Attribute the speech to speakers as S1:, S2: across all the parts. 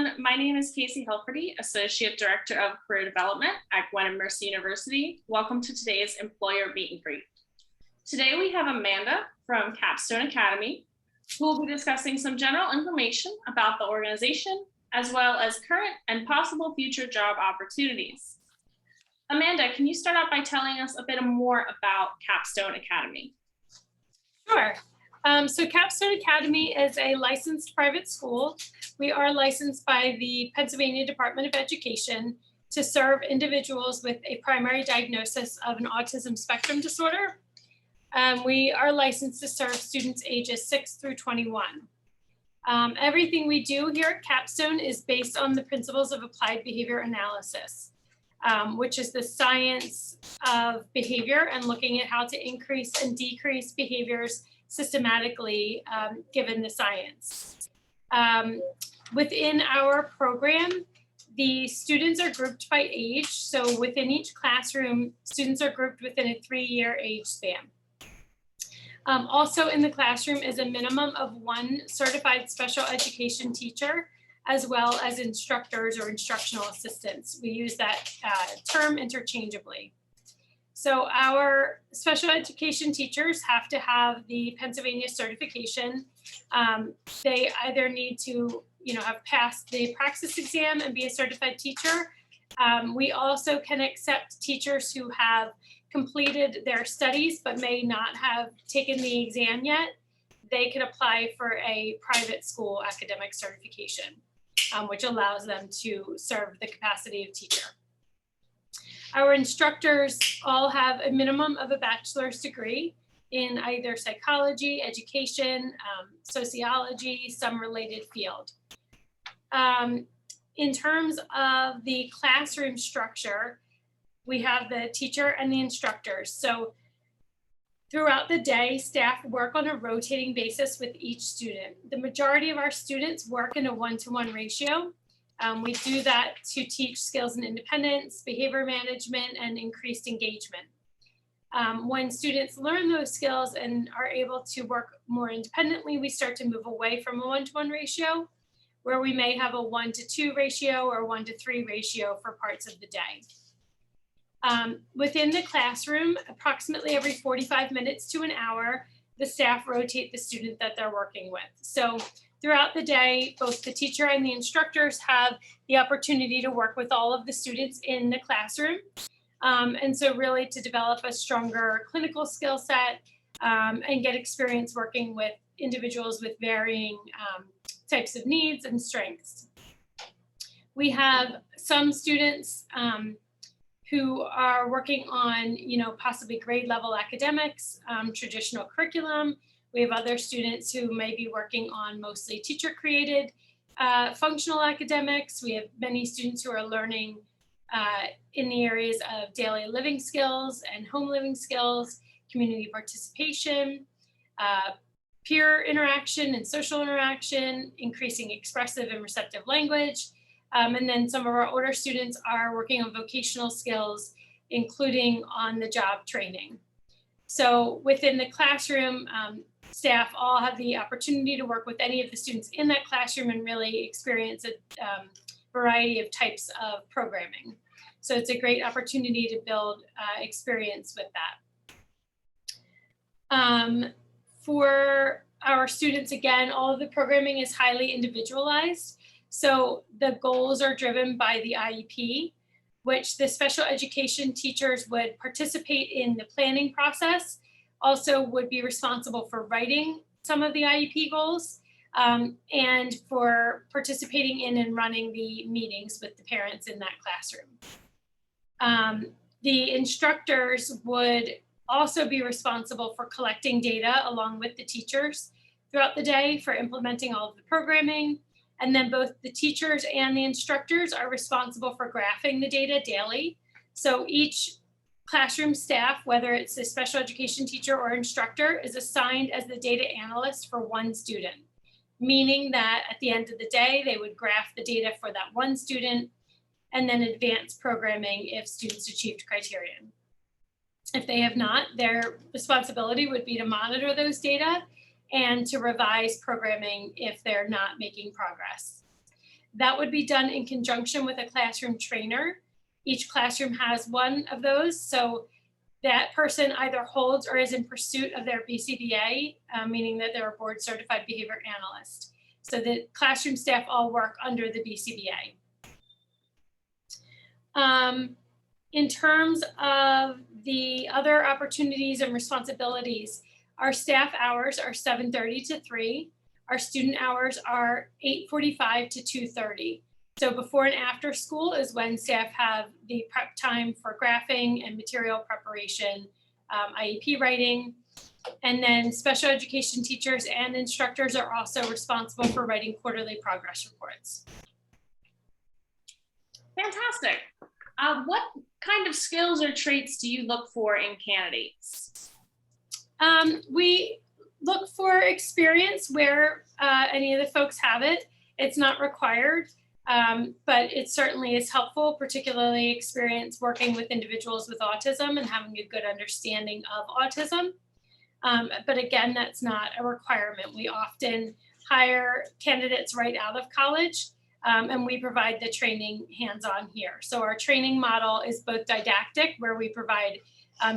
S1: everyone. My name is Casey Hilferty, Associate Director of Career Development at Gwen Mercy University. Welcome to today's Employer Meet and Greet. Today we have Amanda from Capstone Academy, who will be discussing some general information about the organization, as well as current and possible future job opportunities. Amanda, can you start out by telling us a bit more about Capstone Academy?
S2: Sure. So Capstone Academy is a licensed private school. We are licensed by the Pennsylvania Department of Education to serve individuals with a primary diagnosis of an autism spectrum disorder. We are licensed to serve students ages 6 through 21. Everything we do here at Capstone is based on the principles of applied behavior analysis, which is the science of behavior and looking at how to increase and decrease behaviors systematically, given the science. Within our program, the students are grouped by age. So within each classroom, students are grouped within a 3-year age span. Also in the classroom is a minimum of 1 certified special education teacher, as well as instructors or instructional assistants. We use that term interchangeably. So our special education teachers have to have the Pennsylvania certification. They either need to, have passed the praxis exam and be a certified teacher. We also can accept teachers who have completed their studies but may not have taken the exam yet. They can apply for a private school academic certification, which allows them to serve the capacity of teacher. Our instructors all have a minimum of a bachelor's degree in either psychology, education, sociology, some related field. In terms of the classroom structure, we have the teacher and the instructors. So throughout the day, staff work on a rotating basis with each student. The majority of our students work in a 1-to-1 ratio. We do that to teach skills and independence, behavior management, and increased engagement. When students learn those skills and are able to work more independently, we start to move away from a 1-to-1 ratio, where we may have a 1-to-2 ratio or 1-to-3 ratio for parts of the day. Within the classroom, approximately every 45 minutes to an hour, the staff rotate the student that they're working with. So throughout the day, both the teacher and the instructors have the opportunity to work with all of the students in the classroom. And so really to develop a stronger clinical skill set and get experience working with individuals with varying types of needs and strengths. We have some students who are working on, possibly grade level academics, traditional curriculum. We have other students who may be working on mostly teacher created functional academics. We have many students who are learning in the areas of daily living skills and home living skills, community participation, peer interaction and social interaction, increasing expressive and receptive language. And then some of our older students are working on vocational skills, including on-the-job training. So within the classroom, staff all have the opportunity to work with any of the students in that classroom and really experience a variety of types of programming. So it's a great opportunity to build experience with that. For our students, again, all of the programming is highly individualized. So the goals are driven by the IEP, which the special education teachers would participate in the planning process, also would be responsible for writing some of the IEP goals, and for participating in and running the meetings with the parents in that classroom. The instructors would also be responsible for collecting data along with the teachers throughout the day for implementing all of the programming. And then both the teachers and the instructors are responsible for graphing the data daily. So each classroom staff, whether it's a special education teacher or instructor, is assigned as the data analyst for one student, meaning that at the end of the day, they would graph the data for that one student and then advance programming if students achieved criterion. If they have not, their responsibility would be to monitor those data and to revise programming if they're not making progress. That would be done in conjunction with a classroom trainer. Each classroom has one of those. So that person either holds or is in pursuit of their BCBA, meaning that they're a board certified behavior analyst. So the classroom staff all work under the BCBA. In terms of the other opportunities and responsibilities, our staff hours are 7:30 to 3. Our student hours are 8:45 to 2:30. So before and after school is when staff have the prep time for graphing and material preparation, IEP writing. And then special education teachers and instructors are also responsible for writing quarterly progress reports.
S1: Fantastic. What kind of skills or traits do you look for in candidates?
S2: We look for experience where any of the folks have it. It's not required, but it certainly is helpful, particularly experience working with individuals with autism and having a good understanding of autism. But again, that's not a requirement. We often hire candidates right out of college, and we provide the training hands-on here. So our training model is both didactic, where we provide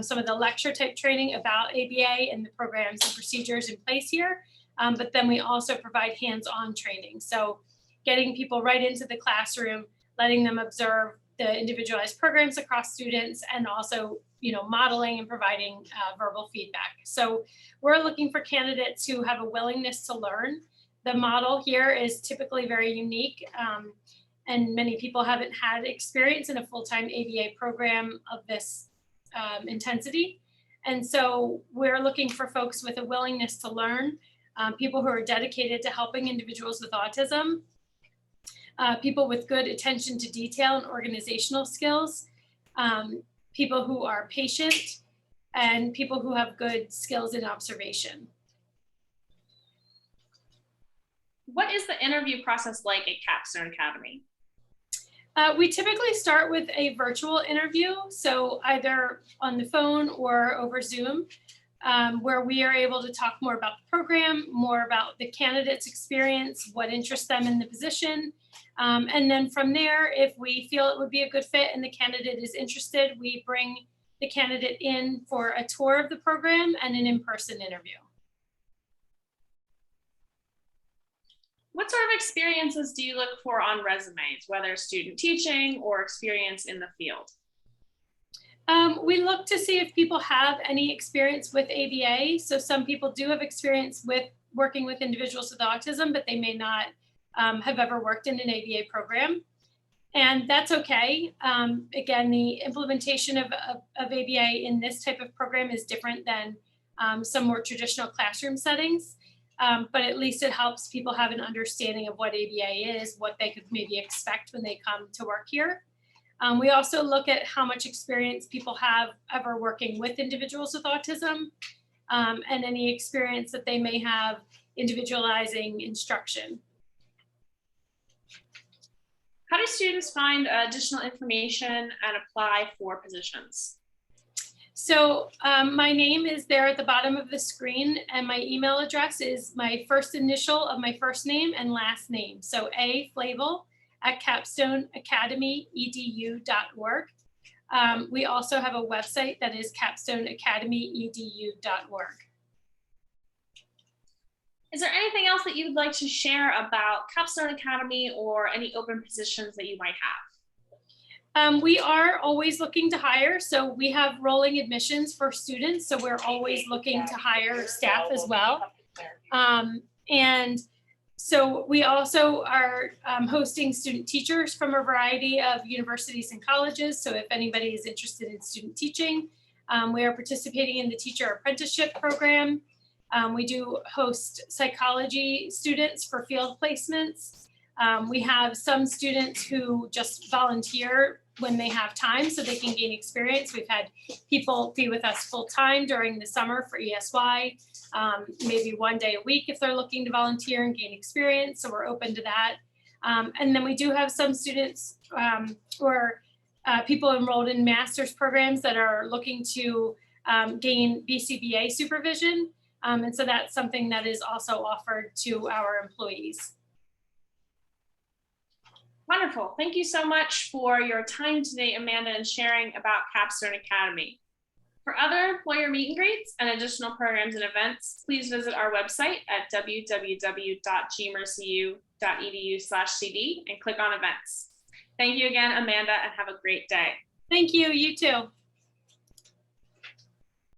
S2: some of the lecture type training about ABA and the programs and procedures in place here. But then we also provide hands-on training. So getting people right into the classroom, letting them observe the individualized programs across students, and also modeling and providing verbal feedback. So we're looking for candidates who have a willingness to learn. The model here is typically very unique, and many people haven't had experience in a full-time ABA program of this intensity. And so we're looking for folks with a willingness to learn, people who are dedicated to helping individuals with autism, people with good attention to detail and organizational skills, people who are patient, and people who have good skills in observation.
S1: What is the interview process like at Capstone Academy?
S2: We typically start with a virtual interview, so either on the phone or over Zoom, where we are able to talk more about the program, more about the candidate's experience, what interests them in the position. And then from there, if we feel it would be a good fit and the candidate is interested, we bring the candidate in for a tour of the program and an in-person interview.
S1: What sort of experiences do you look for on resumes, whether student teaching or experience in the field?
S2: We look to see if people have any experience with ABA. So some people do have experience with working with individuals with autism, but they may not have ever worked in an ABA program. And that's okay. Again, the implementation of ABA in this type of program is different than some more traditional classroom settings. But at least it helps people have an understanding of what ABA is, what they could maybe expect when they come to work here. We also look at how much experience people have ever working with individuals with autism, and any experience that they may have individualizing instruction.
S1: How do students find additional information and apply for positions?
S2: So my name is there at the bottom of the screen, and my email address is my first initial of my first name and last name. So a.flavel@capstoneacademyedu.org. We also have a website that is capstoneacademyedu.org.
S1: Is there anything else that you would like to share about Capstone Academy or any open positions that you might have?
S2: We are always looking to hire. So we have rolling admissions for students. So we're always looking to hire staff as well. And so we also are hosting student teachers from a variety of universities and colleges. So if anybody is interested in student teaching, we are participating in the teacher apprenticeship program. We do host psychology students for field placements. We have some students who just volunteer when they have time so they can gain experience. We've had people be with us full time during the summer for ESY, maybe one day a week if they're looking to volunteer and gain experience. So we're open to that. And then we do have some students or people enrolled in master's programs that are looking to gain BCBA supervision. And so that's something that is also offered to our employees.
S1: Wonderful. Thank you so much for your time today, Amanda, and sharing about Capstone Academy. For other employer meet and greets and additional programs and events, please visit our website at www.gmercu.edu/cd and click on events. Thank you again, Amanda, and have a great day.
S2: Thank you. You too.